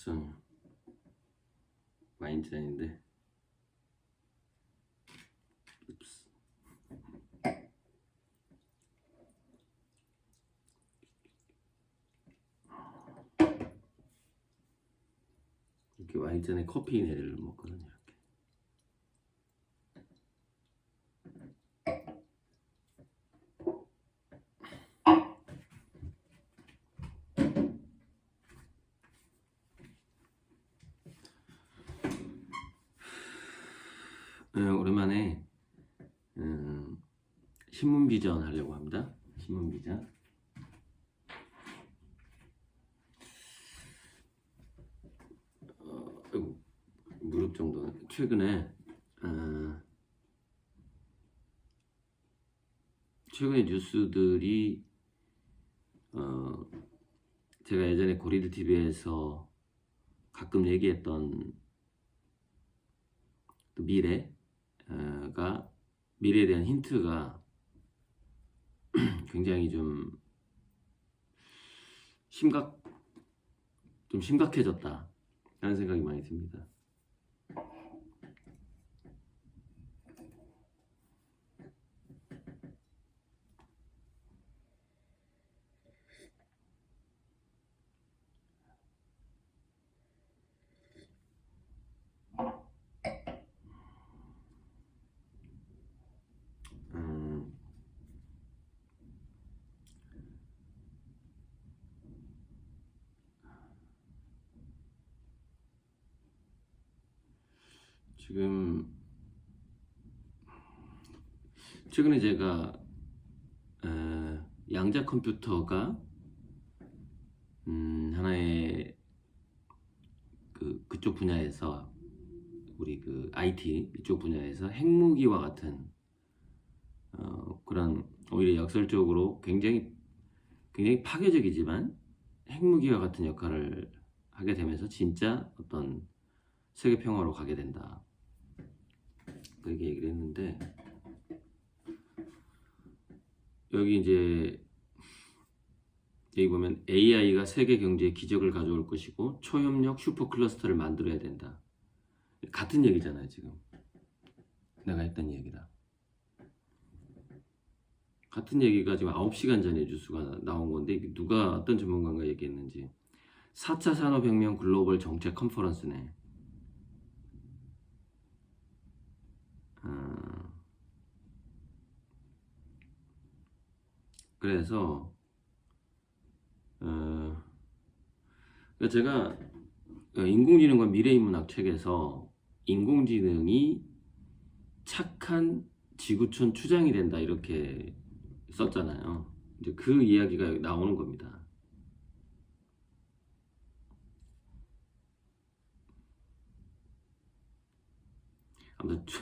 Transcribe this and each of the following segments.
막상 와인잔인데 이렇게 와인잔에 커피네를 먹거든요. 이렇게. 오랜만에 신문 비전 하려고 합니다. 신문 비전. 무릎 정도. 최근에 뉴스들이 제가 예전에 고리드 TV에서 가끔 얘기했던 미래에 대한 힌트가 굉장히 좀 심각해졌다 라는 생각이 많이 듭니다. 지금 최근에 제가 양자 컴퓨터가 하나의 그쪽 분야에서 우리 IT 이쪽 분야에서 핵무기와 같은 그런 오히려 역설적으로 굉장히 파괴적이지만 핵무기와 같은 역할을 하게 되면서 진짜 어떤 세계 평화로 가게 된다. 그렇게 얘기를 했는데 여기 이제 여기 보면 AI가 세계 경제에 기적을 가져올 것이고 초협력 슈퍼 클러스터를 만들어야 된다. 같은 얘기잖아요. 지금 내가 했던 얘기다. 같은 얘기가 지금 9시간 전에 뉴스가 나온 건데 누가 어떤 전문가가 얘기했는지 4차 산업혁명 글로벌 정책 컨퍼런스네. 그래서 제가 인공지능과 미래인문학 책에서 인공지능이 착한 지구촌 추장이 된다 이렇게 썼잖아요. 이제 그 이야기가 나오는 겁니다. 아무튼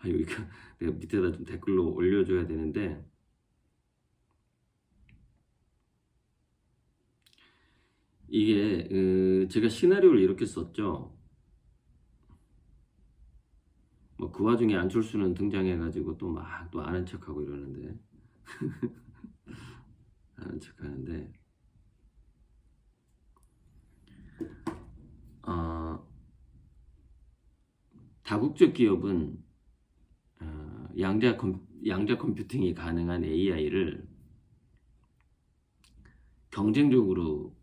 여기가 내가 밑에다 좀 댓글로 올려줘야 되는데 이게 제가 시나리오를 이렇게 썼죠. 뭐 그 와중에 안철수는 등장해가지고 또 막 또 아는 척하고 이러는데 아는 척하는데 다국적 기업은 양자 컴퓨팅이 가능한 AI를 경쟁적으로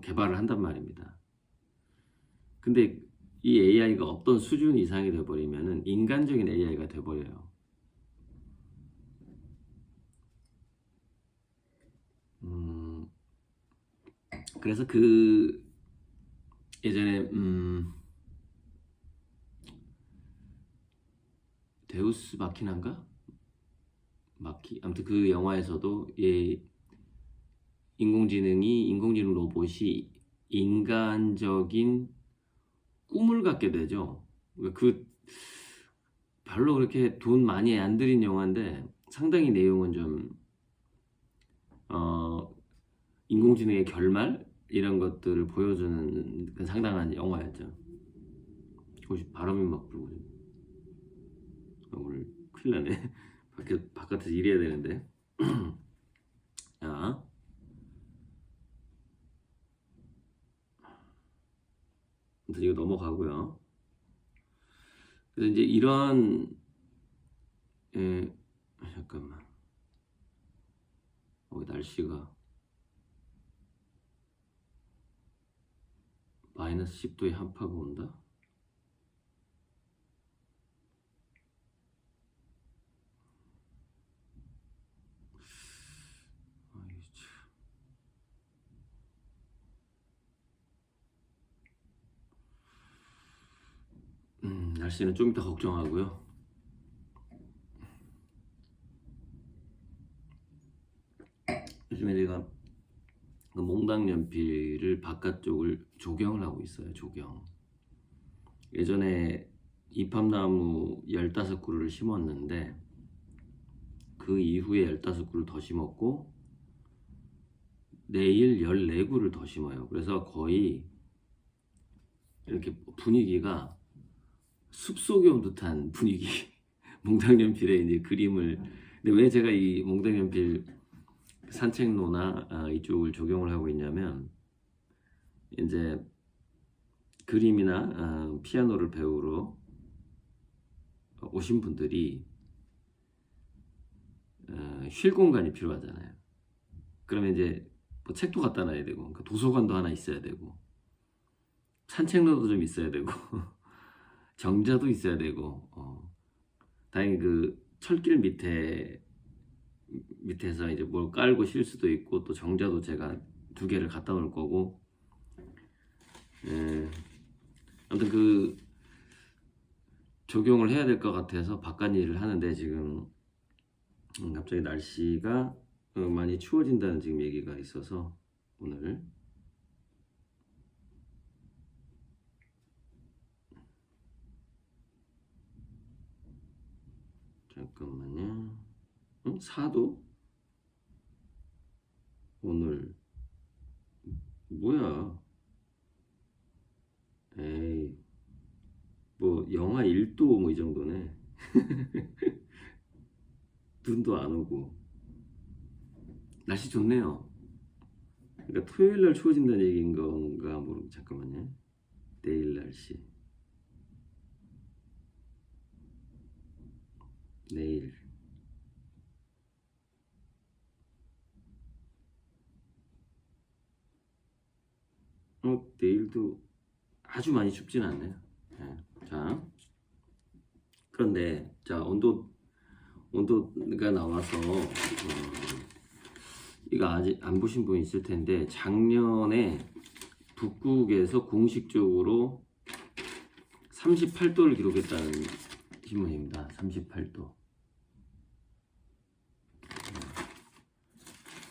개발을 한단 말입니다. 근데 이 AI가 어떤 수준 이상이 돼버리면은 인간적인 AI가 돼버려요. 그래서 예전에 데우스 마키나인가? 아무튼 그 영화에서도 인공지능 로봇이 인간적인 꿈을 갖게 되죠. 별로 그렇게 돈 많이 안 들인 영화인데 상당히 내용은 좀 인공지능의 결말 이런 것들을 보여주는 상당한 영화였죠. 혹시 바람이 막 불고 오늘 큰일 나네. 바깥에서 일해야 되는데. 자, 이거 넘어가고요. 그래서 이제 이런 잠깐만. 날씨가 마이너스 10도에 한파가 온다? 날씨는 좀 이따 걱정하고요. 요즘에 내가 그 몽당연필을 바깥쪽을 조경을 하고 있어요. 조경. 예전에 이팝나무 15그루를 심었는데 그 이후에 15그루 더 심었고 내일 14그루를 더 심어요. 그래서 거의 이렇게 분위기가 숲속에 온 듯한 분위기. 몽당연필에 이제 그림을. 근데 왜 제가 이 몽당연필 산책로나 이쪽을 조경을 하고 있냐면 이제 그림이나 피아노를 배우러 오신 분들이 쉴 공간이 필요하잖아요. 그러면 이제 뭐 책도 갖다 놔야 되고, 그러니까 도서관도 하나 있어야 되고, 산책로도 좀 있어야 되고, 정자도 있어야 되고, 다행히 그 철길 밑에서 이제 뭘 깔고 쉴 수도 있고, 또 정자도 제가 2개를 갖다 놓을 거고, 아무튼 그 적용을 해야 될 것 같아서 바깥 일을 하는데 지금 갑자기 날씨가 많이 추워진다는 지금 얘기가 있어서 오늘 잠깐만요. 4도? 오늘 뭐야? 에이, 뭐 영하 1도 뭐 이 정도네. 눈도 안 오고 날씨 좋네요. 그러니까 토요일 날 추워진다는 얘기인 건가 모르겠. 잠깐만요. 내일 날씨. 내일. 내일도 아주 많이 춥진 않네요. 네. 자, 그런데 자 온도가 나와서 이거 아직 안 보신 분 있을 텐데 작년에 북극에서 공식적으로 38도를 기록했다는 신문입니다. 38도.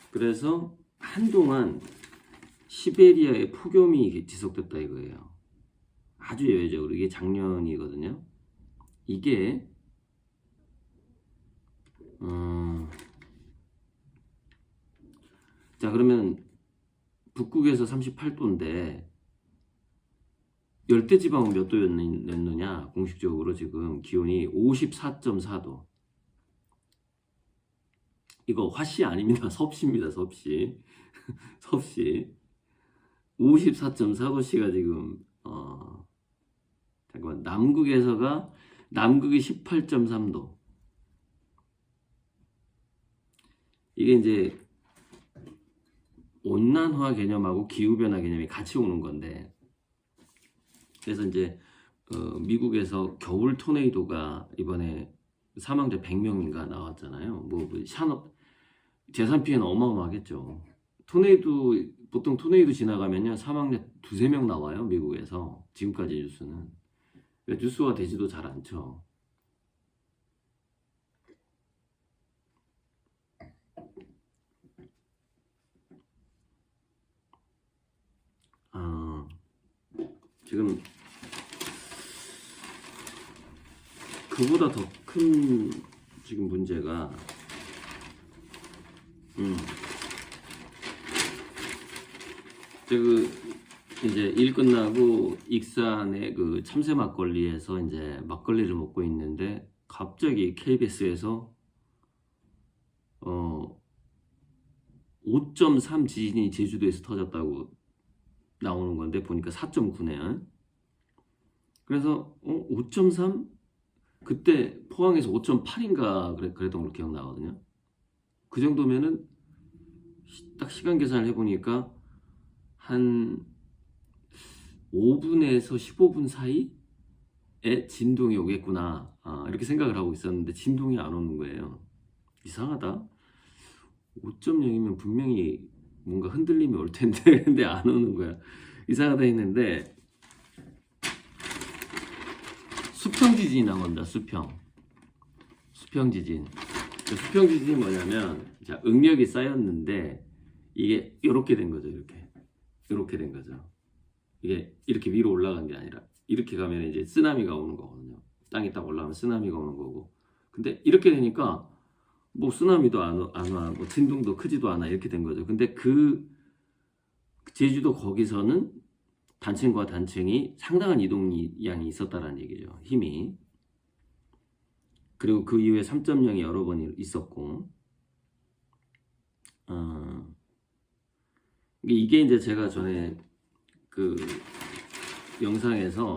그래서 한동안 시베리아에 폭염이 지속됐다 이거예요. 아주 예외적으로. 이게 작년이거든요. 이게 자, 그러면 북극에서 38도인데 열대지방은 몇 도였느냐? 공식적으로 지금 기온이 54.4도. 이거 화씨 아닙니다. 섭씨입니다. 섭씨. 섭씨. 54.4도씨가 지금 잠깐만, 남극이 18.3도. 이게 이제 온난화 개념하고 기후변화 개념이 같이 오는 건데, 그래서 이제 미국에서 겨울 토네이도가 이번에 사망자 100명인가 나왔잖아요. 재산 피해는 어마어마하겠죠. 보통 토네이도 지나가면요 사망자 2-3명 나와요. 미국에서 지금까지 뉴스는. 그러니까 뉴스화 되지도 잘 않죠. 지금 그보다 더 큰 지금 문제가 이제 일 끝나고 익산의 그 참새 막걸리에서 이제 막걸리를 먹고 있는데 갑자기 KBS에서 5.3 지진이 제주도에서 터졌다고 나오는 건데 보니까 4.9네요. 그래서 5.3? 그때 포항에서 5.8인가 그랬던 걸로 기억나거든요. 그 정도면은 딱 시간 계산을 해보니까 한 5분에서 15분 사이에 진동이 오겠구나. 이렇게 생각을 하고 있었는데 진동이 안 오는 거예요. 이상하다. 5.0이면 분명히 뭔가 흔들림이 올 텐데 근데 안 오는 거야. 이상하다 했는데 수평 지진이 난 겁니다. 수평 지진. 수평 지진이 뭐냐면, 자, 응력이 쌓였는데 이게 이렇게 된 거죠. 이렇게 된 거죠. 이게 이렇게 위로 올라간 게 아니라 이렇게 가면 이제 쓰나미가 오는 거거든요. 땅에 딱 올라가면 쓰나미가 오는 거고. 근데 이렇게 되니까 뭐 쓰나미도 안 와, 뭐 진동도 크지도 않아, 이렇게 된 거죠. 근데 그 제주도 거기서는 단층과 단층이 상당한 이동량이 있었다라는 얘기죠. 힘이. 그리고 그 이후에 3.0이 여러 번 있었고, 이게 이제 제가 전에 그 영상에서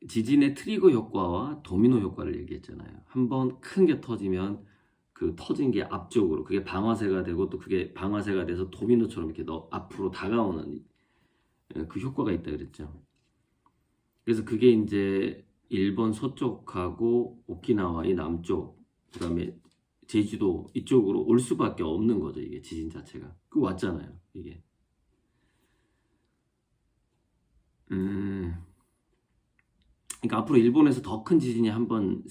지진의 트리거 효과와 도미노 효과를 얘기했잖아요. 한번 큰 게 터지면 그 터진 게 앞쪽으로 그게 방아쇠가 되고, 또 그게 방아쇠가 돼서 도미노처럼 이렇게 앞으로 다가오는 그 효과가 있다 그랬죠. 그래서 그게 이제 일본 서쪽하고 오키나와 이 남쪽, 그다음에 제주도 이쪽으로 올 수밖에 없는 거죠. 이게 지진 자체가. 그 왔잖아요. 이게. 그러니까 앞으로 일본에서 더 큰 지진이 한번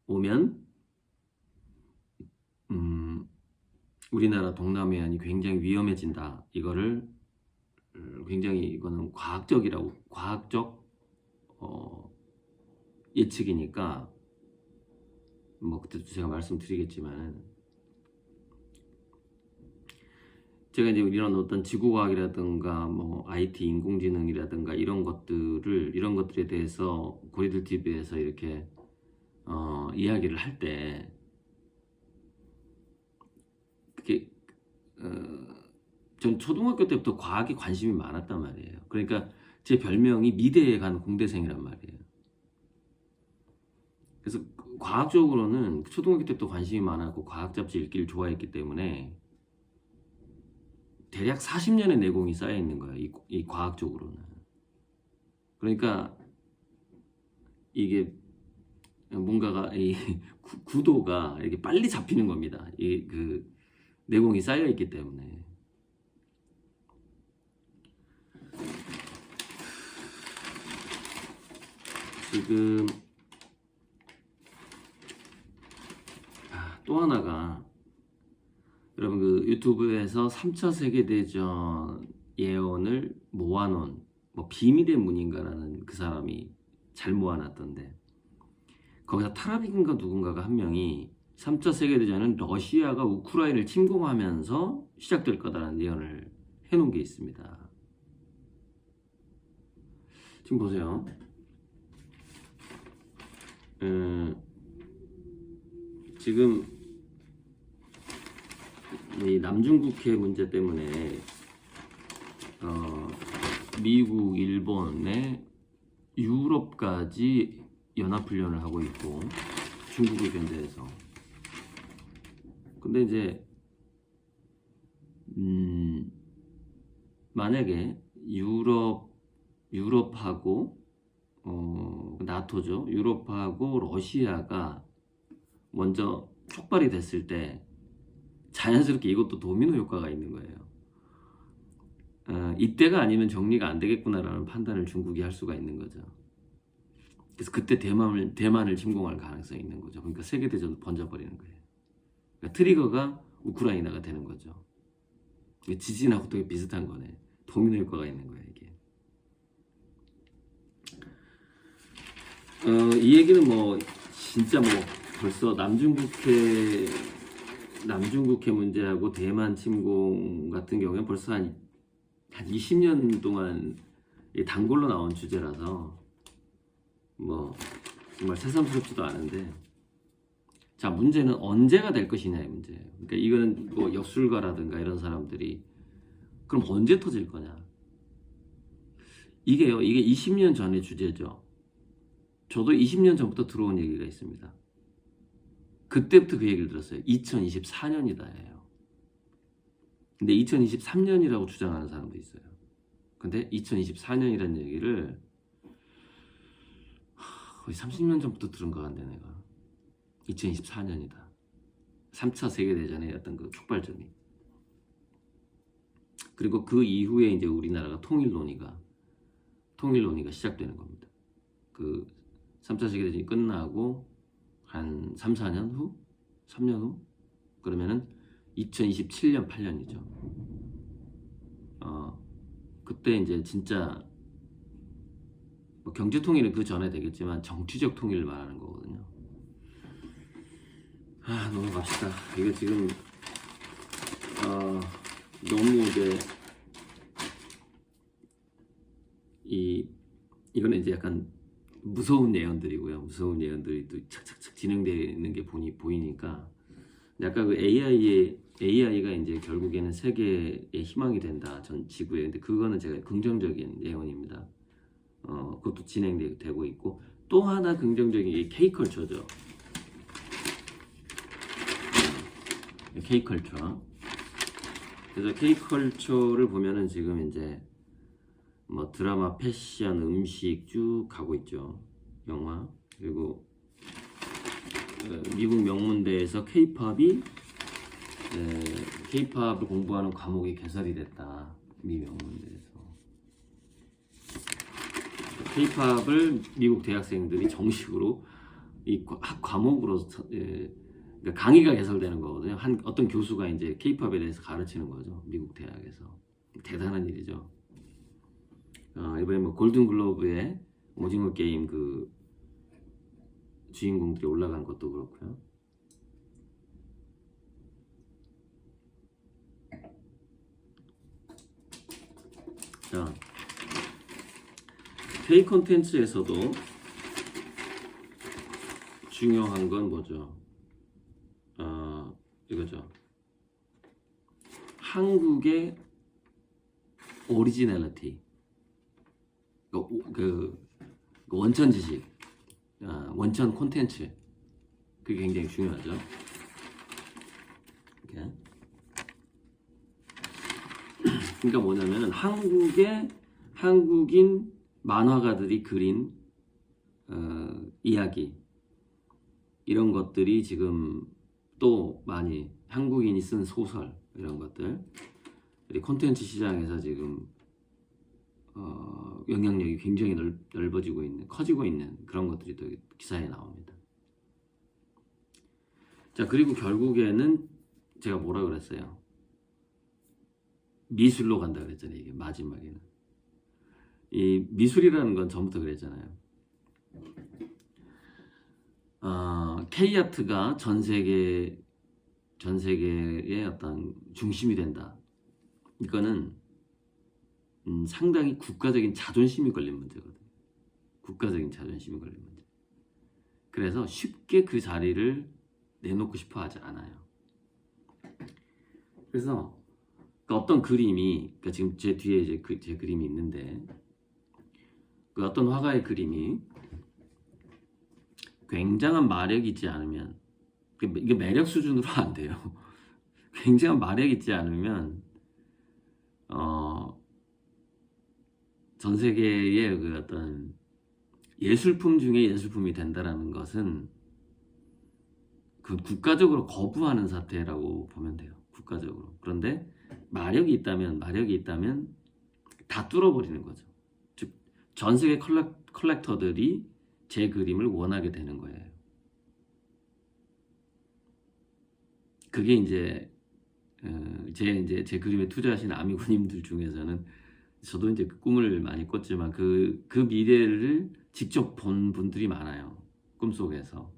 오면 우리나라 동남해안이 굉장히 위험해진다. 이거를 굉장히, 이거는 과학적 예측이니까 뭐 그때도 제가 말씀드리겠지만, 제가 이제 이런 어떤 지구과학이라든가 뭐 IT 인공지능이라든가 이런 것들에 대해서 고리들 TV에서 이렇게 이야기를 할 때, 그게 전 초등학교 때부터 과학에 관심이 많았단 말이에요. 그러니까 제 별명이 미대에 간 공대생이란 말이에요. 그래서 과학적으로는 초등학교 때부터 관심이 많았고 과학 잡지 읽기를 좋아했기 때문에 대략 40년의 내공이 쌓여 있는 거예요. 이 과학적으로는. 그러니까 이게 뭔가가 이 구도가 이렇게 빨리 잡히는 겁니다. 이 그 내공이 쌓여 있기 때문에. 지금 또 하나가, 여러분 그 유튜브에서 3차 세계대전 예언을 모아놓은 뭐 비밀의 문인가라는 그 사람이 잘 모아놨던데, 거기서 타라빈가 누군가가 한 명이 3차 세계대전은 러시아가 우크라이나를 침공하면서 시작될 거다라는 예언을 해놓은 게 있습니다. 지금 보세요. 지금 이 남중국해 문제 때문에 미국, 일본의 유럽까지 연합훈련을 하고 있고, 중국을 견제해서. 근데 이제 만약에 유럽하고 나토죠. 유럽하고 러시아가 먼저 촉발이 됐을 때 자연스럽게 이것도 도미노 효과가 있는 거예요. 이때가 아니면 정리가 안 되겠구나라는 판단을 중국이 할 수가 있는 거죠. 그래서 그때 대만을 침공할 가능성이 있는 거죠. 그러니까 세계대전도 번져버리는 거예요. 그러니까 트리거가 우크라이나가 되는 거죠. 지진하고 되게 비슷한 거네. 도미노 효과가 있는 거예요, 이게. 이 얘기는 뭐 진짜 뭐 벌써 남중국해 문제하고 대만 침공 같은 경우에 벌써 한 20년 동안 단골로 나온 주제라서 뭐 정말 새삼스럽지도 않은데, 자, 문제는 언제가 될 것이냐의 문제예요. 그러니까 이거는 뭐 역술가라든가 이런 사람들이 그럼 언제 터질 거냐? 이게 20년 전의 주제죠. 저도 20년 전부터 들어온 얘기가 있습니다. 그때부터 그 얘기를 들었어요. 2024년이다예요. 근데 2023년이라고 주장하는 사람도 있어요. 근데 2024년이라는 얘기를 거의 30년 전부터 들은 것 같네 내가. 2024년이다. 3차 세계대전의 어떤 그 촉발점이. 그리고 그 이후에 이제 우리나라가 통일 논의가 시작되는 겁니다. 그 3차 세계대전이 끝나고 한 3, 4년 후? 3년 후? 그러면은 2027년, 8년이죠. 그때 이제 진짜 뭐 경제 통일은 그 전에 되겠지만 정치적 통일을 말하는 거거든요. 넘어갑시다. 이거 지금 너무 이제 이거는 이제 약간 무서운 예언들이고요. 무서운 예언들이 또 착착착 진행되는 게 보이니까 약간 그 AI가 이제 결국에는 세계의 희망이 된다. 전 지구에. 근데 그거는 제가 긍정적인 예언입니다. 그것도 진행되고 있고 또 하나 긍정적인 게 K컬처죠. K컬처. 그래서 K컬처를 보면은 지금 이제 뭐 드라마, 패션, 음식 쭉 가고 있죠. 영화. 그리고 미국 명문대에서 K-팝을 공부하는 과목이 개설이 됐다. 미 명문대에서. K-팝을 미국 대학생들이 정식으로 이 학 과목으로 그러니까 강의가 개설되는 거거든요. 어떤 교수가 이제 K-팝에 대해서 가르치는 거죠. 미국 대학에서. 대단한 일이죠. 이번에 뭐 골든글로브에 오징어 게임 그 주인공들이 올라간 것도 그렇고요. 자, K 콘텐츠에서도 중요한 건 뭐죠? 이거죠. 한국의 오리지널리티, 그 원천 지식, 원천 콘텐츠, 그게 굉장히 중요하죠. 이렇게. 그러니까 뭐냐면은 한국인 만화가들이 그린 이야기 이런 것들이 지금 또 많이 한국인이 쓴 소설 이런 것들 콘텐츠 시장에서 지금 영향력이 굉장히 넓어지고 있는, 커지고 있는 그런 것들이 또 기사에 나옵니다. 자, 그리고 결국에는 제가 뭐라 그랬어요? 미술로 간다 그랬잖아요. 이게 마지막에는 이 미술이라는 건 전부터 그랬잖아요. K아트가 전 세계의 어떤 중심이 된다. 이거는 상당히 국가적인 자존심이 걸린 문제거든요. 국가적인 자존심이 걸린 문제. 그래서 쉽게 그 자리를 내놓고 싶어 하지 않아요. 그래서 어떤 그림이, 그러니까 지금 제 뒤에 이제 제 그림이 있는데, 그 어떤 화가의 그림이 굉장한 마력이 있지 않으면, 이게 매력 수준으로 안 돼요. 굉장한 마력이 있지 않으면, 전 세계의 그 어떤 예술품 중에 예술품이 된다라는 것은 그 국가적으로 거부하는 사태라고 보면 돼요. 국가적으로. 그런데 마력이 있다면 다 뚫어버리는 거죠. 즉 전 세계 컬렉터들이 제 그림을 원하게 되는 거예요. 그게 이제 제 그림에 투자하신 아미고님들 중에서는 저도 이제 그 꿈을 많이 꿨지만 그 미래를 직접 본 분들이 많아요. 꿈속에서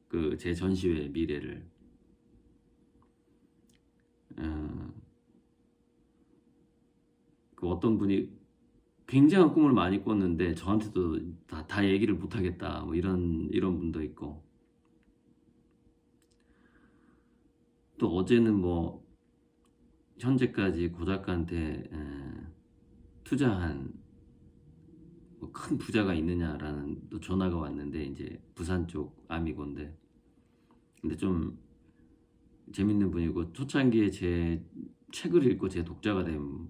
그 제 전시회 미래를. 그 어떤 분이 굉장한 꿈을 많이 꿨는데 저한테도 다 얘기를 못 하겠다 뭐 이런 분도 있고, 또 어제는 뭐 현재까지 고 작가한테 투자한 뭐 큰 부자가 있느냐라는 또 전화가 왔는데, 이제 부산 쪽 아미고인데, 근데 좀 재밌는 분이고 초창기에 제 책을 읽고 제 독자가 된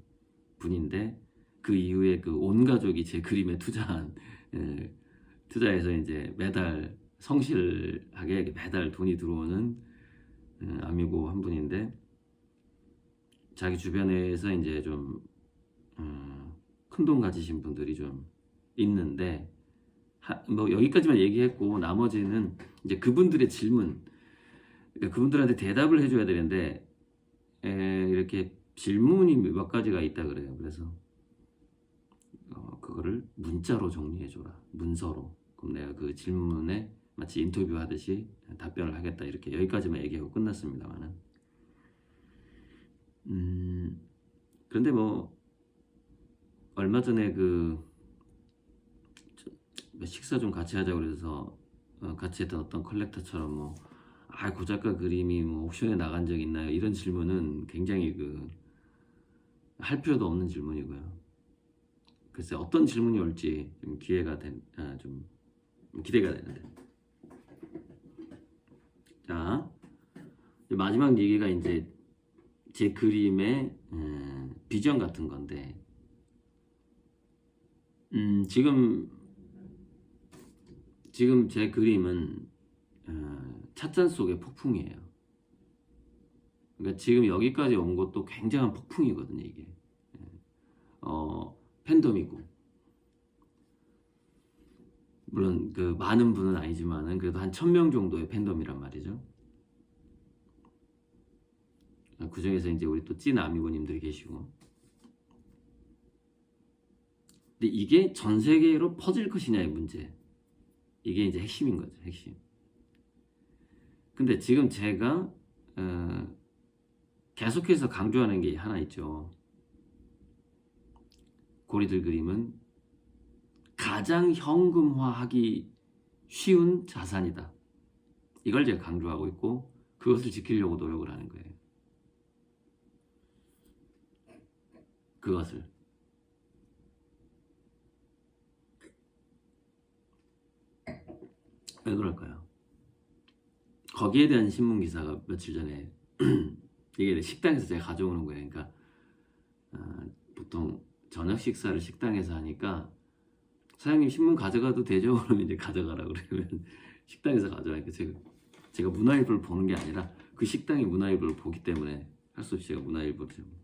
분인데, 그 이후에 그 온 가족이 제 그림에 투자한 투자해서 이제 매달 성실하게 매달 돈이 들어오는 아미고 한 분인데, 자기 주변에서 이제 좀 큰 돈 가지신 분들이 좀 있는데, 뭐 여기까지만 얘기했고 나머지는 이제 그분들의 질문, 그러니까 그분들한테 대답을 해줘야 되는데 이렇게 질문이 몇 가지가 있다 그래요. 그래서 그거를 문자로 정리해줘라, 문서로. 그럼 내가 그 질문에 마치 인터뷰 하듯이 답변을 하겠다, 이렇게 여기까지만 얘기하고 끝났습니다만은. 그런데 뭐 얼마 전에 식사 좀 같이 하자고 그래서 같이 했던 어떤 컬렉터처럼 뭐 고 작가 그림이 뭐 옥션에 나간 적 있나요? 이런 질문은 굉장히 할 필요도 없는 질문이고요. 글쎄 어떤 질문이 올지 좀 좀 기대가 되는데. 자, 마지막 얘기가 이제 제 그림의 비전 같은 건데, 지금 제 그림은 찻잔 속의 폭풍이에요. 그러니까 지금 여기까지 온 것도 굉장한 폭풍이거든요, 이게. 팬덤이고, 물론 많은 분은 아니지만은 그래도 한 1000명 정도의 팬덤이란 말이죠. 그 중에서 이제 우리 또 찐 아미고님들이 계시고. 근데 이게 전 세계로 퍼질 것이냐의 문제. 이게 이제 핵심인 거죠, 핵심. 근데 지금 제가 계속해서 강조하는 게 하나 있죠. 고리들 그림은 가장 현금화하기 쉬운 자산이다. 이걸 제가 강조하고 있고, 그것을 지키려고 노력을 하는 거예요. 그것을. 왜 그럴까요? 거기에 대한 신문 기사가 며칠 전에 이게 식당에서 제가 가져오는 거예요. 그러니까 보통 저녁 식사를 식당에서 하니까 사장님 신문 가져가도 되죠? 그러면 이제 가져가라고 그러면 식당에서 가져가니까 제가 문화일보를 보는 게 아니라 그 식당이 문화일보를 보기 때문에 할 수 없이 제가 문화일보를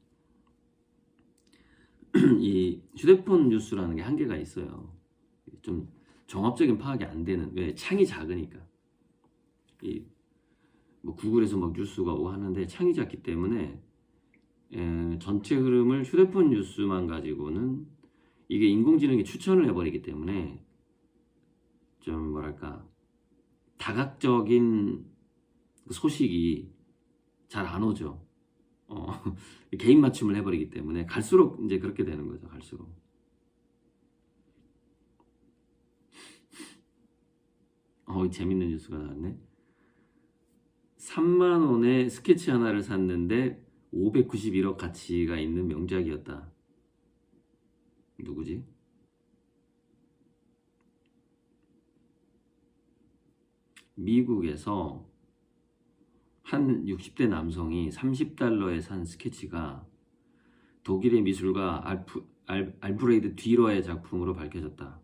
이 휴대폰 뉴스라는 게 한계가 있어요. 좀 종합적인 파악이 안 되는, 왜 창이 작으니까. 뭐 구글에서 막 뉴스가 오고 하는데 창이 작기 때문에 전체 흐름을 휴대폰 뉴스만 가지고는, 이게 인공지능이 추천을 해버리기 때문에 좀 뭐랄까 다각적인 소식이 잘 안 오죠. 개인 맞춤을 해버리기 때문에 갈수록 이제 그렇게 되는 거죠. 갈수록. 재밌는 뉴스가 나왔네. 3만 원에 스케치 하나를 샀는데 591억 가치가 있는 명작이었다. 누구지? 미국에서 한 60대 남성이 $30에 산 스케치가 독일의 미술가 알프레이드 뒤러의 작품으로 밝혀졌다.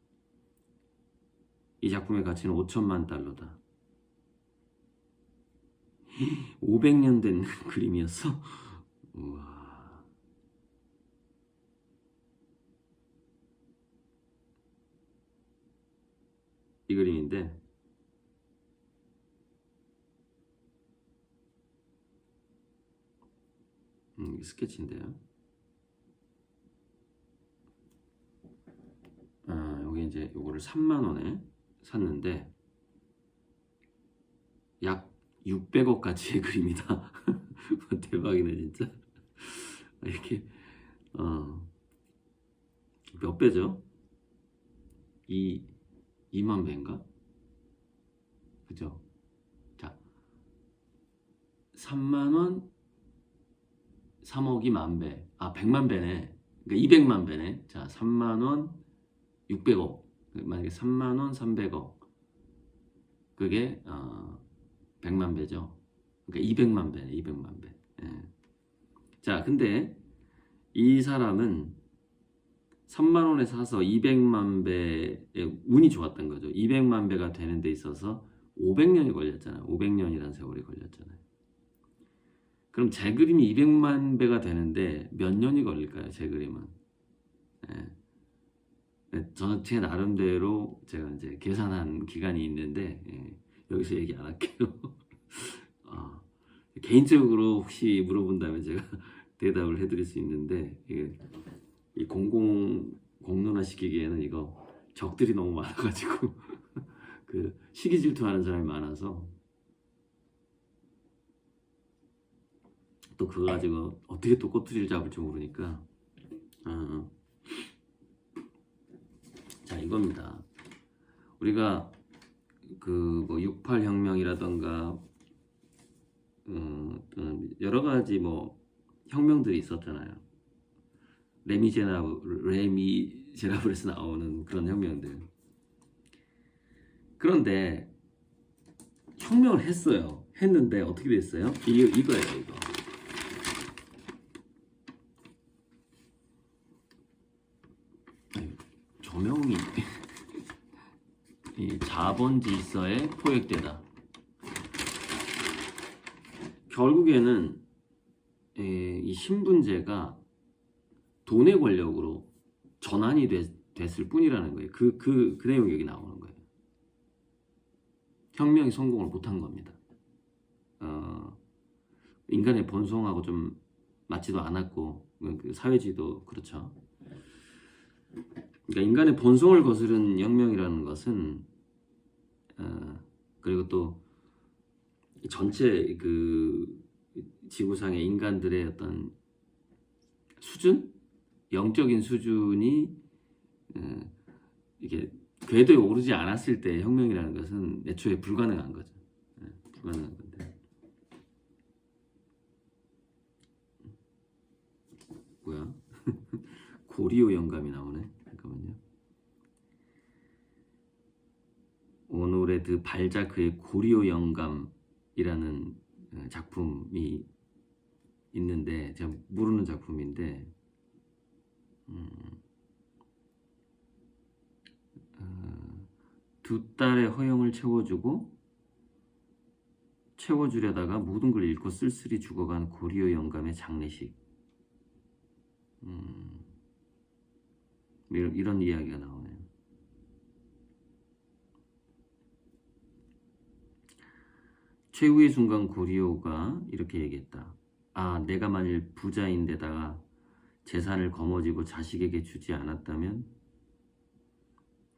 이 작품의 가치는 $5천만. 500년 된 그림이었어? 우와. 이 그림인데 스케치인데요. 여기 이제 요거를 3만 원에 샀는데 약 600억 가치의 그림이다. 대박이네 진짜. 이렇게 몇 배죠? 2만 배인가? 그죠? 자, 3만 원 3억이 만 배. 100만 배네. 그러니까 200만 배네. 자, 3만 원 600억. 만약에 3만 원 300억. 그게 100만 배죠. 그러니까 200만 배네. 200만 배. 예. 자, 근데 이 사람은 3만 원에 사서 200만 배의 운이 좋았던 거죠. 200만 배가 되는 데 있어서 500년이 걸렸잖아요. 500년이라는 세월이 걸렸잖아요. 그럼 제 그림이 200만 배가 되는데 몇 년이 걸릴까요? 제 그림은. 예. 제 나름대로 제가 이제 계산한 기간이 있는데 여기서 얘기 안 할게요. 개인적으로 혹시 물어본다면 제가 대답을 해드릴 수 있는데 이 공론화 시키기에는 이거 적들이 너무 많아가지고 그 시기 질투하는 사람이 많아서 또 그거 가지고 어떻게 또 꼬투리를 잡을지 모르니까 자, 이겁니다. 우리가 그 뭐 68 혁명이라던가 여러 가지 뭐 혁명들이 있었잖아요. 레미제라블에서 나오는 그런 혁명들. 그런데 혁명을 했어요. 했는데 어떻게 됐어요? 이거예요, 이거. 조명이 이 자본 질서에 포획되다. 결국에는 이 신분제가 돈의 권력으로 전환이 됐을 뿐이라는 거예요. 그 내용이 여기 나오는 거예요. 혁명이 성공을 못한 겁니다. 인간의 본성하고 좀 맞지도 않았고 그 사회주의도 그렇죠. 그러니까 인간의 본성을 거스른 혁명이라는 것은 그리고 또 전체 그 지구상의 인간들의 어떤 수준? 영적인 수준이 이게 궤도에 오르지 않았을 때 혁명이라는 것은 애초에 불가능한 거죠. 불가능한 건데. 뭐야? 고리오 영감이 나오네. 잠깐만요. 오노레드 발자크의 고리오 영감이라는 작품이 있는데 제가 모르는 작품인데 두 딸의 허영을 채워주려다가 모든 걸 잃고 쓸쓸히 죽어간 고리오 영감의 장례식. 이런 이야기가 나오네요. 최후의 순간 고리오가 이렇게 얘기했다. 내가 만일 부자인데다가 재산을 거머쥐고 자식에게 주지 않았다면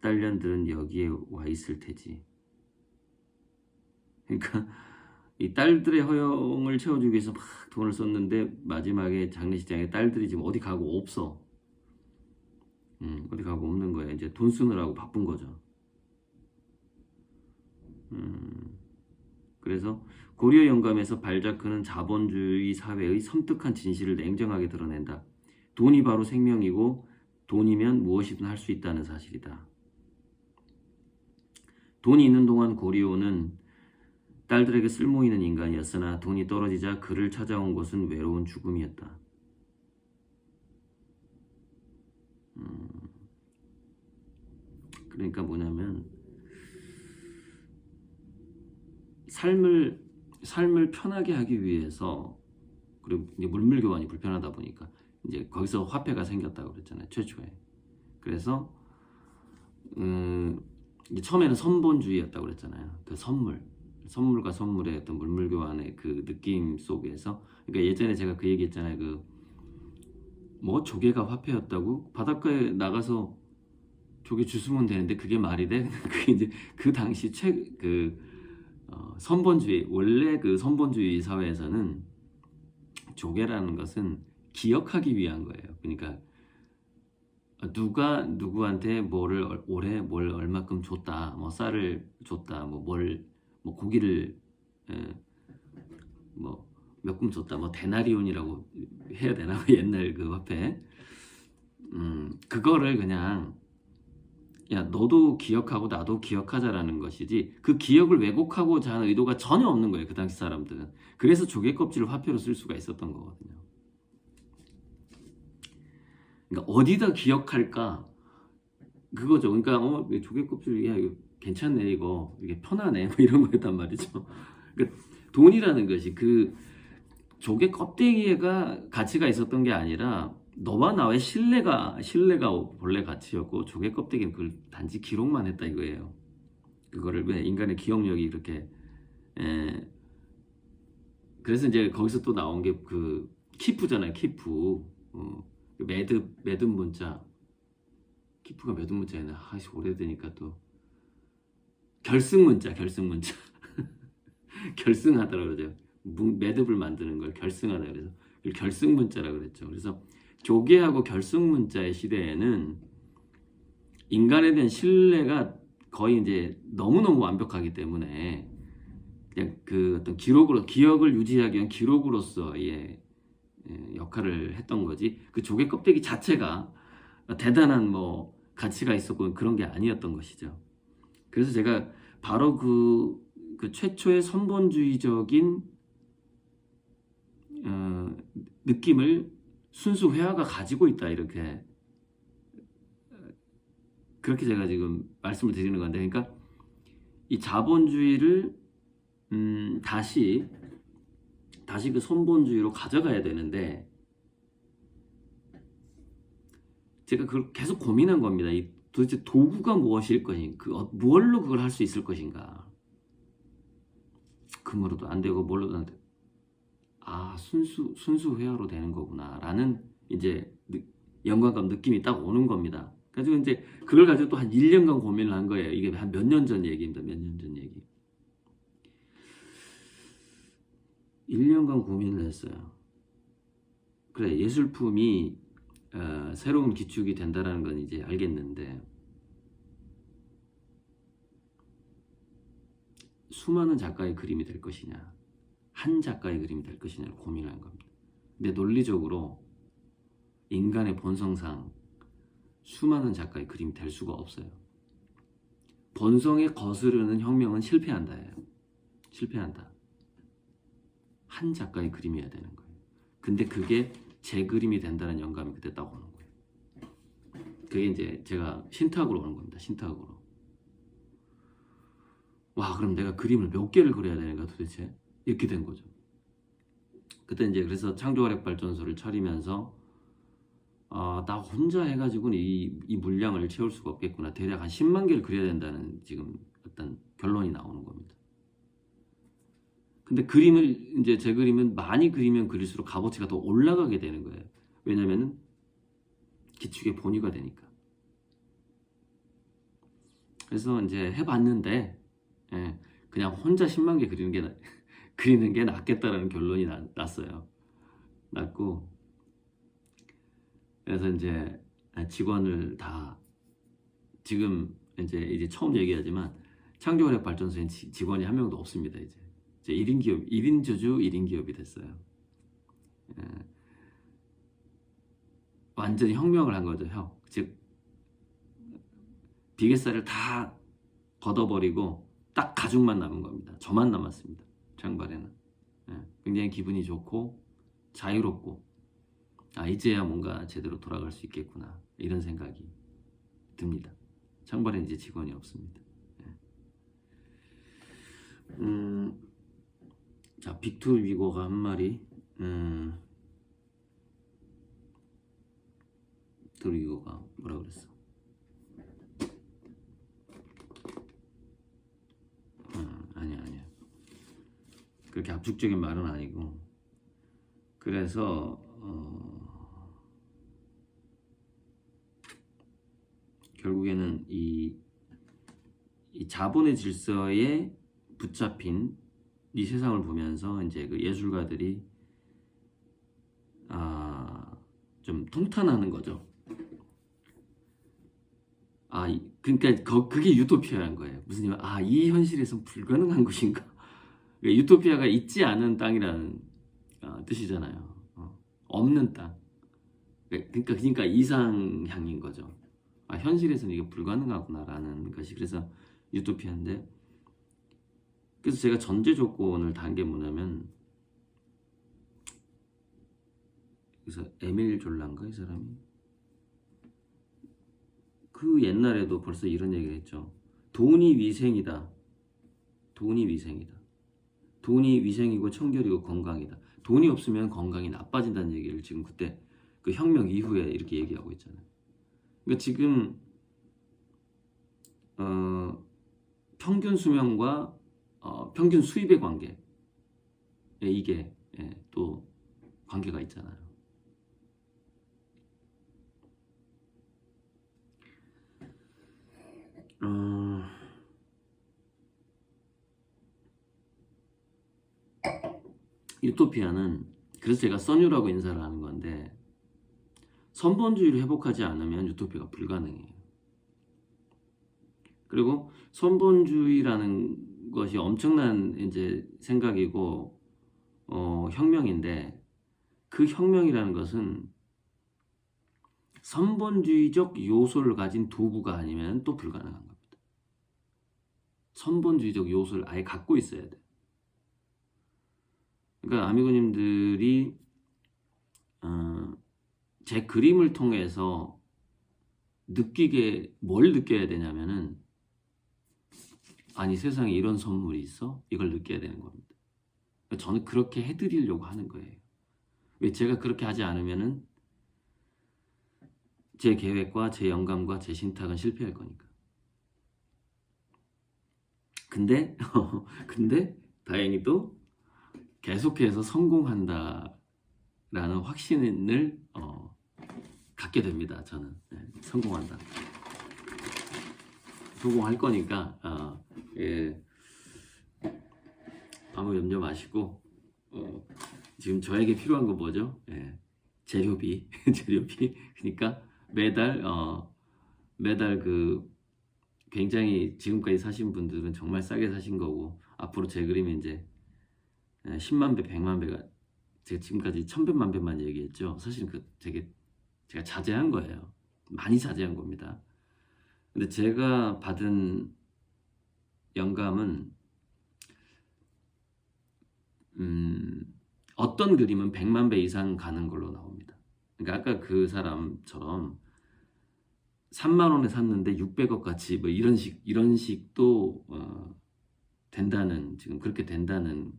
딸년들은 여기에 와 있을 테지. 그러니까 이 딸들의 허영을 채워주기 위해서 막 돈을 썼는데 마지막에 장례식장에 딸들이 지금 어디 가고 없어. 어디 가고 없는 거야. 이제 돈 쓰느라고 바쁜 거죠. 그래서 고리오 영감에서 발자크는 자본주의 사회의 섬뜩한 진실을 냉정하게 드러낸다. 돈이 바로 생명이고 돈이면 무엇이든 할 수 있다는 사실이다. 돈이 있는 동안 고리오는 딸들에게 쓸모있는 인간이었으나 돈이 떨어지자 그를 찾아온 것은 외로운 죽음이었다. 그러니까 뭐냐면 삶을 편하게 하기 위해서, 그리고 이제 물물교환이 불편하다 보니까 이제 거기서 화폐가 생겼다고 그랬잖아요, 최초에. 그래서 이제 처음에는 선본주의였다고 그랬잖아요. 그 선물과 선물의 어떤 물물교환의 그 느낌 속에서, 그러니까 예전에 제가 그 얘기했잖아요. 그 뭐 조개가 화폐였다고? 바닷가에 나가서 조개 주스면 되는데 그게 말이 돼? 그게 이제 그 당시 선본주의, 원래 그 선본주의 사회에서는 조개라는 것은 기억하기 위한 거예요. 그러니까 누가 누구한테 올해 뭘 얼마큼 줬다, 뭐 쌀을 줬다, 뭐 고기를 몇 금 줬다. 뭐 데나리온이라고 해야 되나? 옛날 그 화폐. 그거를 그냥 야 너도 기억하고 나도 기억하자라는 것이지 그 기억을 왜곡하고자 하는 의도가 전혀 없는 거예요. 그 당시 사람들은. 그래서 조개 껍질을 화폐로 쓸 수가 있었던 거거든요. 그러니까 어디다 기억할까? 그거죠. 그러니까 조개 껍질 야 이거 괜찮네 이거 이게 편하네 뭐 이런 거였단 말이죠. 그러니까 돈이라는 것이 그 조개 껍데기가 가치가 있었던 게 아니라 너와 나의 신뢰가 본래 가치였고 조개 껍데기는 그걸 단지 기록만 했다 이거예요. 그거를 왜 인간의 기억력이 그렇게 그래서 이제 거기서 또 나온 게 그 키프잖아요. 키프 그 매듭 문자 키프가 매듭 문자였나? 아씨 오래되니까 또 결승 문자 결승하더라고요. 그러죠. 매듭을 만드는 걸 결승하다 그래서 결승 문자라고 그랬죠. 그래서 조개하고 결승 문자의 시대에는 인간에 대한 신뢰가 거의 이제 너무너무 완벽하기 때문에 그냥 그 어떤 기억을 유지하기 위한 기록으로서의 역할을 했던 거지 그 조개 껍데기 자체가 대단한 뭐 가치가 있었고 그런 게 아니었던 것이죠. 그래서 제가 바로 그 최초의 선본주의적인 느낌을 순수 회화가 가지고 있다 이렇게 그렇게 제가 지금 말씀을 드리는 건데 그러니까 이 자본주의를 다시 그 선본주의로 가져가야 되는데 제가 그걸 계속 고민한 겁니다. 도대체 도구가 무엇일 것인가 무얼로 그걸 할 수 있을 것인가 금으로도 안 되고 뭘로도 안 되고 순수 회화로 되는 거구나 라는 이제 영감감 느낌이 딱 오는 겁니다. 그래서 이제 그걸 가지고 또 한 1년간 고민을 한 거예요. 이게 한 몇 년 전 얘기입니다. 몇 년 전 얘기. 1년간 고민을 했어요. 그래 예술품이 새로운 기축이 된다라는 건 이제 알겠는데 수많은 작가의 그림이 될 것이냐 한 작가의 그림이 될 것이냐를 고민한 겁니다. 근데 논리적으로 인간의 본성상 수많은 작가의 그림이 될 수가 없어요. 본성에 거스르는 혁명은 실패한다예요. 실패한다. 한 작가의 그림이어야 되는 거예요. 근데 그게 제 그림이 된다는 영감이 그때 딱 오는 거예요. 그게 이제 제가 신탁으로 오는 겁니다. 신탁으로. 와 그럼 내가 그림을 몇 개를 그려야 되는가 도대체 이렇게 된 거죠. 그때 이제 그래서 창조화력발전소를 차리면서 나 혼자 해가지고는 이 물량을 채울 수가 없겠구나. 대략 한 10만 개를 그려야 된다는 지금 어떤 결론이 나오는 겁니다. 근데 제 그림은 많이 그리면 그릴수록 값어치가 더 올라가게 되는 거예요. 왜냐면은 기축의 본위가 되니까. 그래서 이제 해봤는데 그냥 혼자 10만 개 그리는 게 낫겠다라는 결론이 났어요. 났고 그래서 이제 직원을 다 지금 이제 처음 얘기하지만 창조화력발전소엔 직원이 한 명도 없습니다. 이제 1인 기업, 1인 주주 1인 기업이 됐어요. 완전히 혁명을 한 거죠. 즉 비계살을 다 걷어버리고 딱 가죽만 남은 겁니다. 저만 남았습니다. 장발에는. 굉장히 기분이 좋고 자유롭고 이제야 뭔가 제대로 돌아갈 수 있겠구나 이런 생각이 듭니다. 창발에는 이제 직원이 없습니다. 자 빅토르 위고가 한 말이 빅토르 위고가 뭐라 그랬어? 아니야 그렇게 압축적인 말은 아니고 그래서 결국에는 이 자본의 질서에 붙잡힌 이 세상을 보면서 이제 그 예술가들이 좀 통탄하는 거죠. 그러니까 그게 유토피아인 거예요. 무슨 이 현실에선 불가능한 것인가? 그러니까 유토피아가 있지 않은 땅이라는 뜻이잖아요. 없는 땅. 그러니까 이상향인 거죠. 현실에서는 이게 불가능하구나라는 것이 그래서 유토피아인데, 그래서 제가 전제 조건을 단 게 뭐냐면, 그래서 에밀 졸란가 이 사람이 그 옛날에도 벌써 이런 얘기를 했죠. 돈이 위생이다. 돈이 위생이다. 돈이 위생이고 청결이고 건강이다. 돈이 없으면 건강이 나빠진다는 얘기를 지금 그때 그 혁명 이후에 이렇게 얘기하고 있잖아요. 그러니까 지금 평균 수명과 평균 수입의 관계, 이게 또 관계가 있잖아요. 유토피아는 그래서 제가 선유라고 인사를 하는 건데, 선본주의를 회복하지 않으면 유토피아가 불가능해요. 그리고 선본주의라는 것이 엄청난 이제 생각이고 혁명인데, 그 혁명이라는 것은 선본주의적 요소를 가진 도구가 아니면 또 불가능한 겁니다. 선본주의적 요소를 아예 갖고 있어야 돼. 그러니까 아미고님들이 제 그림을 통해서 뭘 느껴야 되냐면은, 아니 세상에 이런 선물이 있어? 이걸 느껴야 되는 겁니다. 저는 그렇게 해드리려고 하는 거예요. 왜 제가 그렇게 하지 않으면은 제 계획과 제 영감과 제 신탁은 실패할 거니까. 근데 다행히도 계속해서 성공한다라는 확신을 갖게 됩니다. 저는 성공한다. 성공할 거니까 아무 염려 마시고 지금 저에게 필요한 거 뭐죠? 재료비 재료비. 그러니까 매달 그 굉장히 지금까지 사신 분들은 정말 싸게 사신 거고, 앞으로 제 그림이 이제 10만 배, 100만 배가, 제가 지금까지 1000배만 배만 얘기했죠. 사실은 제가 자제한 거예요. 많이 자제한 겁니다. 근데 제가 받은 영감은 어떤 그림은 100만 배 이상 가는 걸로 나옵니다. 그러니까 아까 그 사람처럼 3만 원에 샀는데 600억 가치 뭐 이런 식도 된다는, 지금 그렇게 된다는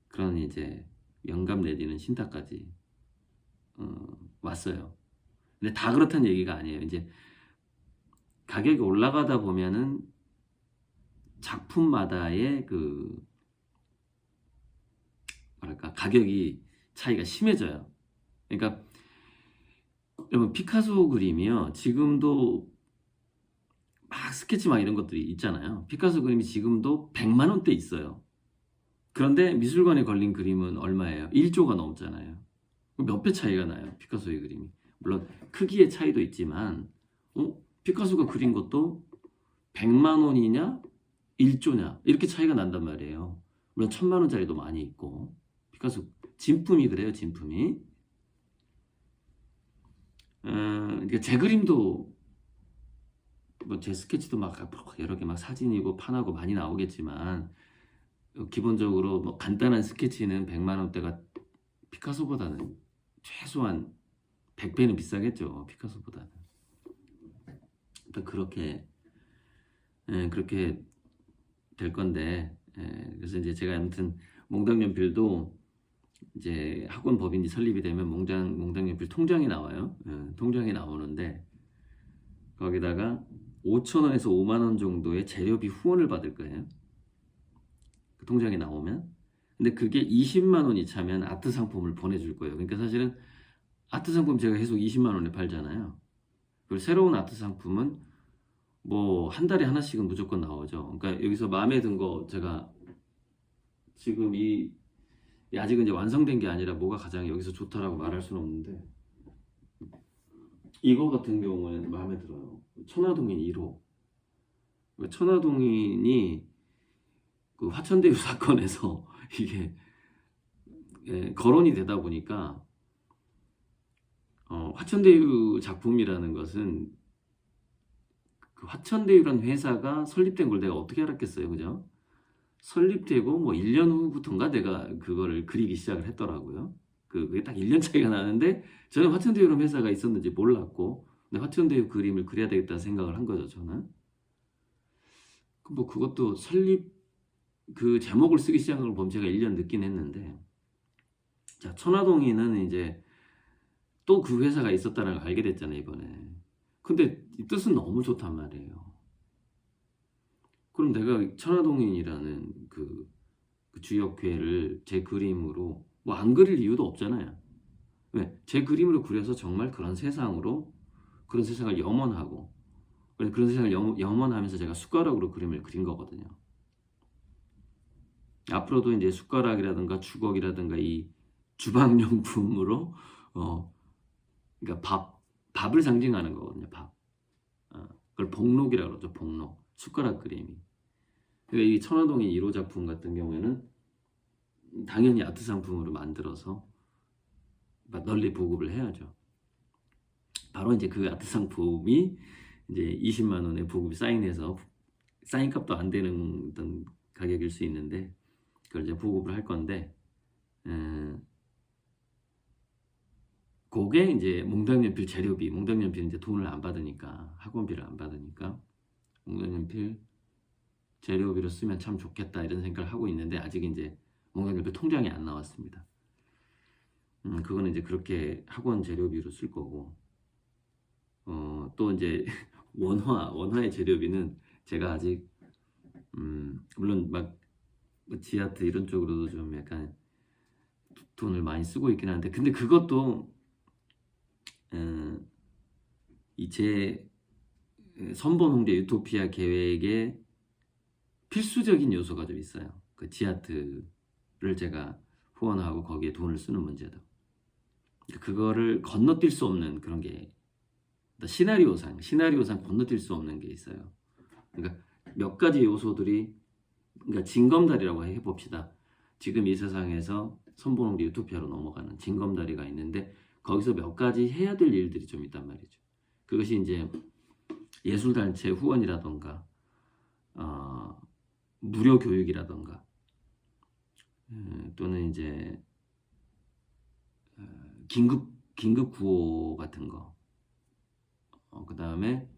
그런 이제 영감 내지는 신탁까지 왔어요. 근데 다 그렇다는 얘기가 아니에요. 이제 가격이 올라가다 보면은 작품마다의 그 뭐랄까 가격이 차이가 심해져요. 그러니까 여러분 피카소 그림이요, 지금도 막 스케치 막 이런 것들이 있잖아요. 피카소 그림이 지금도 100만 원대 있어요. 그런데 미술관에 걸린 그림은 얼마예요? 1조가 넘잖아요. 몇 배 차이가 나요, 피카소의 그림이. 물론 크기의 차이도 있지만 피카소가 그린 것도 100만 원이냐 1조냐 이렇게 차이가 난단 말이에요. 물론 1000만 원짜리도 많이 있고, 피카소 진품이 그래요, 진품이. 그러니까 제 그림도 뭐 제 스케치도 막 여러 개 막 사진이고 판하고 많이 나오겠지만, 기본적으로 뭐 간단한 스케치는 100만 원대가 피카소보다는 최소한 100배는 비싸겠죠, 피카소보다는. 그러니까 그렇게 될 건데, 그래서 이제 제가 아무튼 몽당연필도 이제 학원 법인이 설립이 되면 몽당연필 통장이 나와요. 통장이 나오는데 거기다가 5,000원에서 5만 원 정도의 재료비 후원을 받을 거예요, 그 통장에 나오면. 근데 그게 20만 원이 차면 아트 상품을 보내줄 거예요. 그러니까 사실은 아트 상품 제가 계속 20만 원에 팔잖아요. 그리고 새로운 아트 상품은 뭐 한 달에 하나씩은 무조건 나오죠. 그러니까 여기서 마음에 든 거, 제가 지금 아직은 이제 완성된 게 아니라 뭐가 가장 여기서 좋다라고 말할 수는 없는데, 이거 같은 경우는 마음에 들어요. 천화동인 1호. 천화동인이 그 화천대유 사건에서 이게 거론이 되다 보니까 화천대유 작품이라는 것은 그 화천대유라는 회사가 설립된 걸 내가 어떻게 알았겠어요, 그죠? 설립되고 뭐 1년 후부터인가 내가 그거를 그리기 시작을 했더라고요. 그게 딱 1년 차이가 나는데 저는 화천대유라는 회사가 있었는지 몰랐고 근데 화천대유 그림을 그려야 되겠다 생각을 한 거죠, 저는. 뭐 그것도 설립 그 제목을 쓰기 시작한 걸 보면 제가 1년 늦긴 했는데 자, 천화동인은 이제 또 그 회사가 있었다는 걸 알게 됐잖아요, 이번에. 근데 이 뜻은 너무 좋단 말이에요. 그럼 내가 천화동인이라는 그 주역회를 제 그림으로 뭐 안 그릴 이유도 없잖아요. 왜? 제 그림으로 그려서 정말 그런 세상으로 그런 세상을 염원하고 그런 세상을 염원하면서 제가 숟가락으로 그림을 그린 거거든요. 앞으로도 이제 숟가락이라든가 주걱이라든가 이 주방용품으로 그러니까 밥을 상징하는 거거든요. 밥. 그걸 복록이라고 그러죠. 복록. 숟가락 그림이. 그러니까 이 천화동인 1호 작품 같은 경우에는 당연히 아트 상품으로 만들어서 널리 보급을 해야죠. 바로 이제 그 아트 상품이 이제 20만 원에 보급이 사인해서 사인값도 안 되는 어떤 가격일 수 있는데 그걸 이제 보급을 할 건데 그게 이제 몽당연필 재료비, 몽당연필 이제 돈을 안 받으니까 학원비를 안 받으니까 몽당연필 재료비로 쓰면 참 좋겠다 이런 생각을 하고 있는데 아직 이제 몽당연필 통장이 안 나왔습니다. 그거는 이제 그렇게 학원 재료비로 쓸 거고 또 이제 원화의 재료비는 제가 아직 물론 막 지하트 이런 쪽으로도 좀 약간 돈을 많이 쓰고 있긴 한데 근데 그것도 이 제 선본홍대 유토피아 계획에 필수적인 요소가 좀 있어요. 그 지하트를 제가 후원하고 거기에 돈을 쓰는 문제도. 그거를 건너뛸 수 없는 그런 게 시나리오상 건너뛸 수 없는 게 있어요. 그러니까 몇 가지 요소들이 그러니까 징검다리라고 해봅시다. 지금 이 세상에서 선본홍대 유토피아로 넘어가는 징검다리가 있는데 거기서 몇 가지 해야 될 일들이 좀 있단 말이죠. 그것이 이제 예술단체 후원이라던가 무료 교육이라던가 또는 이제 긴급 구호 같은 거 그 다음에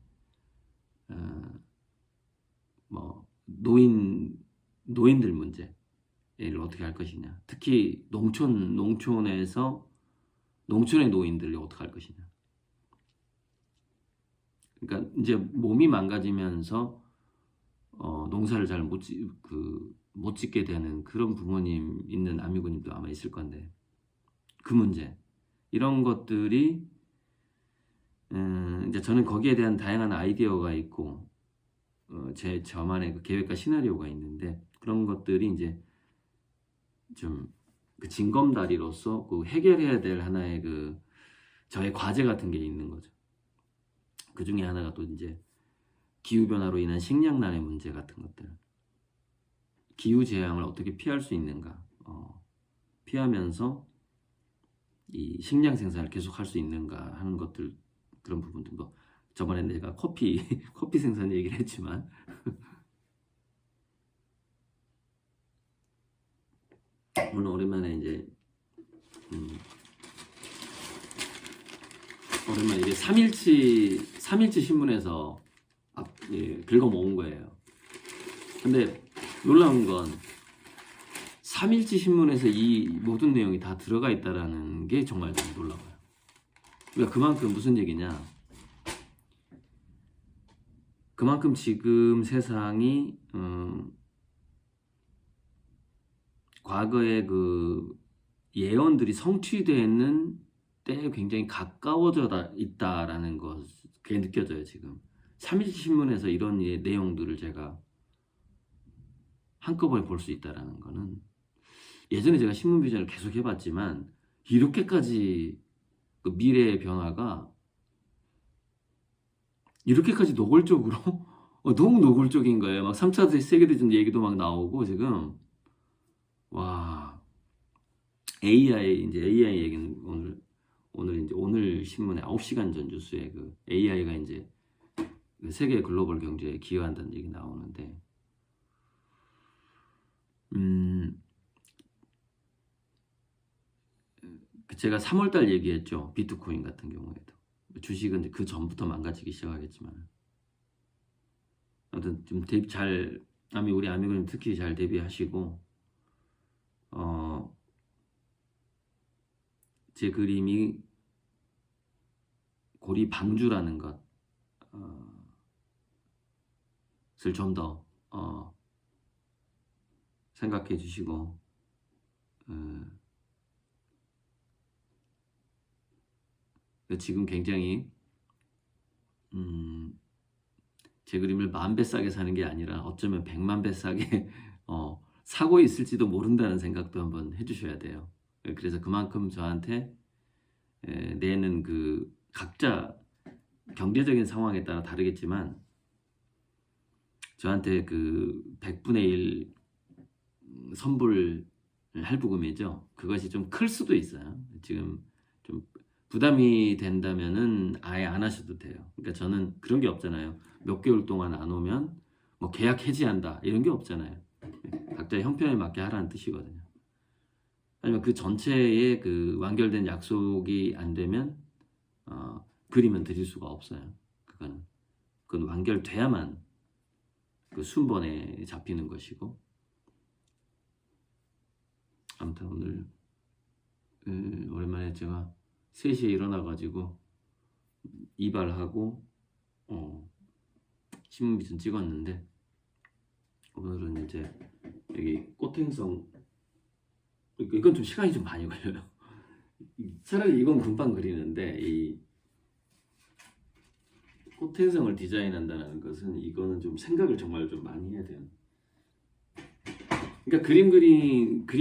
뭐 노인들 문제를 어떻게 할 것이냐 특히 농촌에서 농촌의 노인들을 어떻게 할 것이냐 그러니까 이제 몸이 망가지면서 농사를 잘 못 짓게 되는 그런 부모님 있는 아미고님도 아마 있을 건데 그 문제 이런 것들이 이제 저는 거기에 대한 다양한 아이디어가 있고 저만의 그 계획과 시나리오가 있는데 그런 것들이 이제 좀 그 징검다리로서 그 해결해야 될 하나의 그 저의 과제 같은 게 있는 거죠. 그 중에 하나가 또 이제 기후변화로 인한 식량난의 문제 같은 것들 기후재앙을 어떻게 피할 수 있는가 피하면서 이 식량 생산을 계속 할 수 있는가 하는 것들 그런 부분들도 저번에 내가 커피 생산 얘기를 했지만 오늘 오랜만에 이제 오랜만에 이게 3일치 신문에서 긁어 모은 거예요. 근데 놀라운 건 3일치 신문에서 이 모든 내용이 다 들어가 있다라는 게 정말 좀 놀라워요. 그러니까 그만큼 무슨 얘기냐? 그만큼 지금 세상이 과거의 그 예언들이 성취되는 때에 굉장히 가까워져 있다라는 것 그게 느껴져요. 지금 3일치 신문에서 이런 내용들을 제가 한꺼번에 볼 수 있다라는 거는 예전에 제가 신문 비전을 계속 해봤지만 이렇게까지 그 미래의 변화가 이렇게까지 노골적으로 너무 노골적인 거예요. 막 3차 세계대전 얘기도 막 나오고 지금 와 AI 얘기는 오늘 신문에 9시간 전 뉴스에 그 AI가 이제 세계 글로벌 경제에 기여한다는 얘기 나오는데, 제가 3월달 얘기했죠. 비트코인 같은 경우에도. 주식은 이제 그 전부터 망가지기 시작하겠지만. 아무튼 좀 우리 아미고님 특히 잘 대비하시고, 제 그림이 고리 방주라는 것을 좀 더 생각해 주시고, 지금 굉장히 제 그림을 10,000배 싸게 사는 게 아니라 어쩌면 100만 배 싸게 사고 있을지도 모른다는 생각도 한번 해주셔야 돼요. 그래서 그만큼 저한테 내는 그 각자 경제적인 상황에 따라 다르겠지만 저한테 그 100분의 1 선불 할부금이죠. 그것이 좀 클 수도 있어요. 지금 좀 부담이 된다면은 아예 안 하셔도 돼요. 그러니까 저는 그런 게 없잖아요. 몇 개월 동안 안 오면 뭐 계약 해지한다 이런 게 없잖아요. 각자의 형편에 맞게 하라는 뜻이거든요. 아니면 그 전체의 그 완결된 약속이 안 되면 그림은 드릴 수가 없어요. 그건 완결돼야만 그 순번에 잡히는 것이고. 아무튼 오늘 오랜만에 제가 3시에 일어나가지고 이발하고 신문비전 찍었는데, 오늘은 이제 여기 꽃행성, 이건 좀 시간이 좀 많이 걸려요. 차라리 이건 금방 그리는데 이 꽃행성을 디자인한다는 것은 이거는 좀 생각을 정말 좀 많이 해야 돼요. 그러니까 그림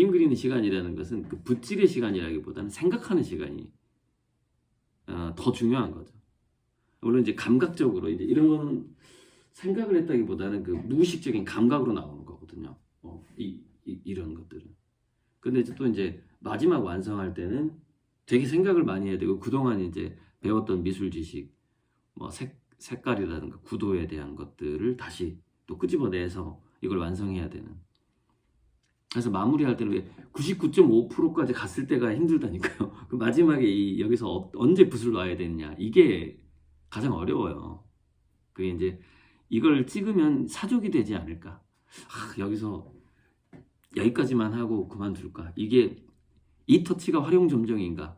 그리는 시간이라는 것은 그 붓질의 시간이라기보다는 생각하는 시간이 더 중요한 거죠. 물론 이제 감각적으로 이제 이런 거는 생각을 했다기보다는 그 무의식적인 감각으로 나오는 거거든요. 이런 것들은. 근데 또 이제 마지막 완성할 때는 되게 생각을 많이 해야 되고, 그동안 이제 배웠던 미술 지식, 뭐 색깔이라든가 구도에 대한 것들을 다시 또 끄집어내서 이걸 완성해야 되는. 그래서 마무리할 때는 왜 99.5%까지 갔을 때가 힘들다니까요. 그 마지막에 여기서 언제 붓을 놔야 되느냐, 이게 가장 어려워요. 그게 이제 이걸 찍으면 사족이 되지 않을까. 여기서 여기까지만 하고 그만둘까. 이게 이 터치가 활용점정인가,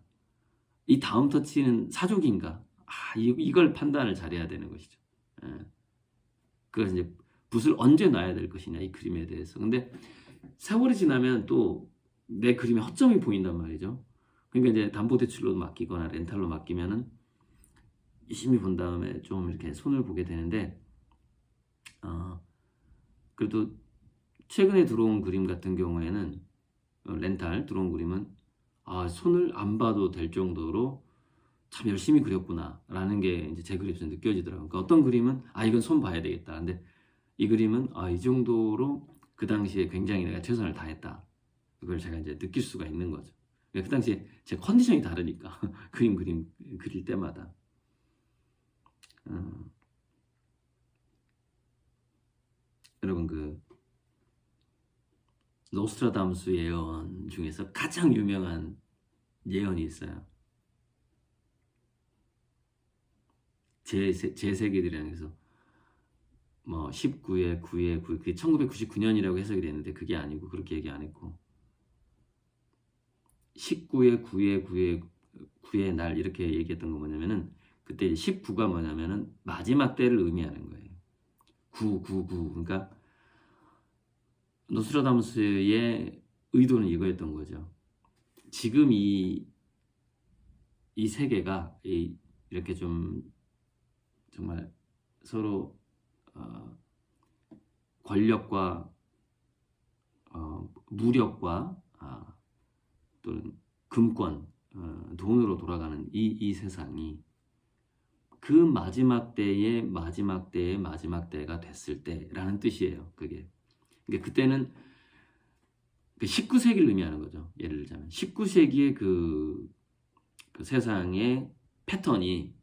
이 다음 터치는 사족인가. 이걸 판단을 잘해야 되는 것이죠. 그래서 이제 붓을 언제 놔야 될 것이냐, 이 그림에 대해서. 근데 세월이 지나면 또 내 그림에 허점이 보인단 말이죠. 그러니까 이제 담보대출로 맡기거나 렌탈로 맡기면은 유심히 본 다음에 좀 이렇게 손을 보게 되는데, 그래도 최근에 들어온 그림 같은 경우에는 렌탈 들어온 그림은 손을 안 봐도 될 정도로 참 열심히 그렸구나 라는 게 이제 제 그림에서 느껴지더라고요. 그러니까 어떤 그림은 이건 손 봐야 되겠다. 근데 이 그림은 이 정도로 그 당시에 굉장히 내가 최선을 다했다, 그걸 제가 이제 느낄 수가 있는 거죠. 그 당시에 제 컨디션이 다르니까 그림 그릴 때마다. 여러분, 그 노스트라다무스 예언 중에서 가장 유명한 예언이 있어요. 제 세계들이라는 해서 뭐 19의 9의 9, 그게 1999년이라고 해석이 됐는데 그게 아니고, 그렇게 얘기 안 했고, 19의 9의 9의 9의 날 이렇게 얘기했던 거 뭐냐면은, 그때 19가 뭐냐면은 마지막 때를 의미하는 거예요. 9. 그러니까 노스트라다무스의 의도는 이거였던 거죠. 지금 이 세계가 이렇게 좀 정말 서로 권력과 무력과 또는 금권, 돈으로 돌아가는 이 세상이 그 마지막 때의 마지막 때가 됐을 때라는 뜻이에요. 그게. 그러니까 그때는 그 19세기를 의미하는 거죠. 예를 들자면 19세기의 그 세상의 패턴이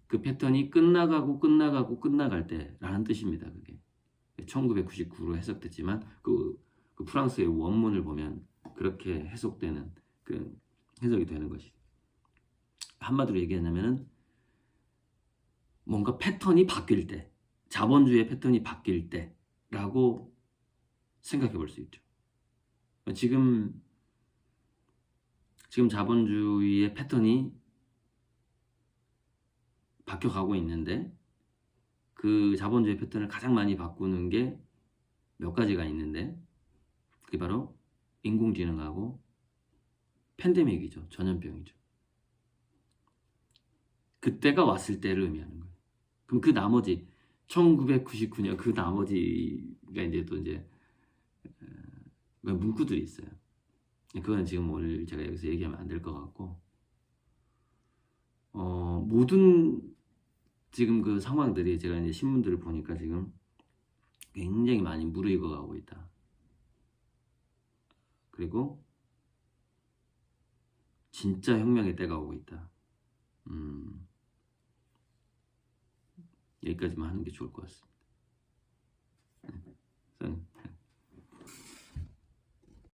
그 패턴이 끝나갈 때라는 뜻입니다. 그게 1999로 해석됐지만 그 프랑스의 원문을 보면 그렇게 해석되는 그 해석이 되는 것이 한마디로 얘기하냐면은 뭔가 패턴이 바뀔 때 자본주의의 패턴이 바뀔 때라고 생각해 볼 수 있죠. 지금 자본주의의 패턴이 바뀌어가고 있는데 그 자본주의 패턴을 가장 많이 바꾸는 게 몇 가지가 있는데 그게 바로 인공지능하고 팬데믹이죠. 전염병이죠. 그때가 왔을 때를 의미하는 거예요. 그럼 그 나머지 1999년 그 나머지가 이제 또 이제 문구들이 있어요. 그건 지금 오늘 제가 여기서 얘기하면 안 될 것 같고 모든 지금 그 상황들이 제가 이제 신문들을 보니까 지금 굉장히 많이 무르익어 가고 있다. 그리고 진짜 혁명의 때가 오고 있다. 여기까지만 하는 게 좋을 것 같습니다.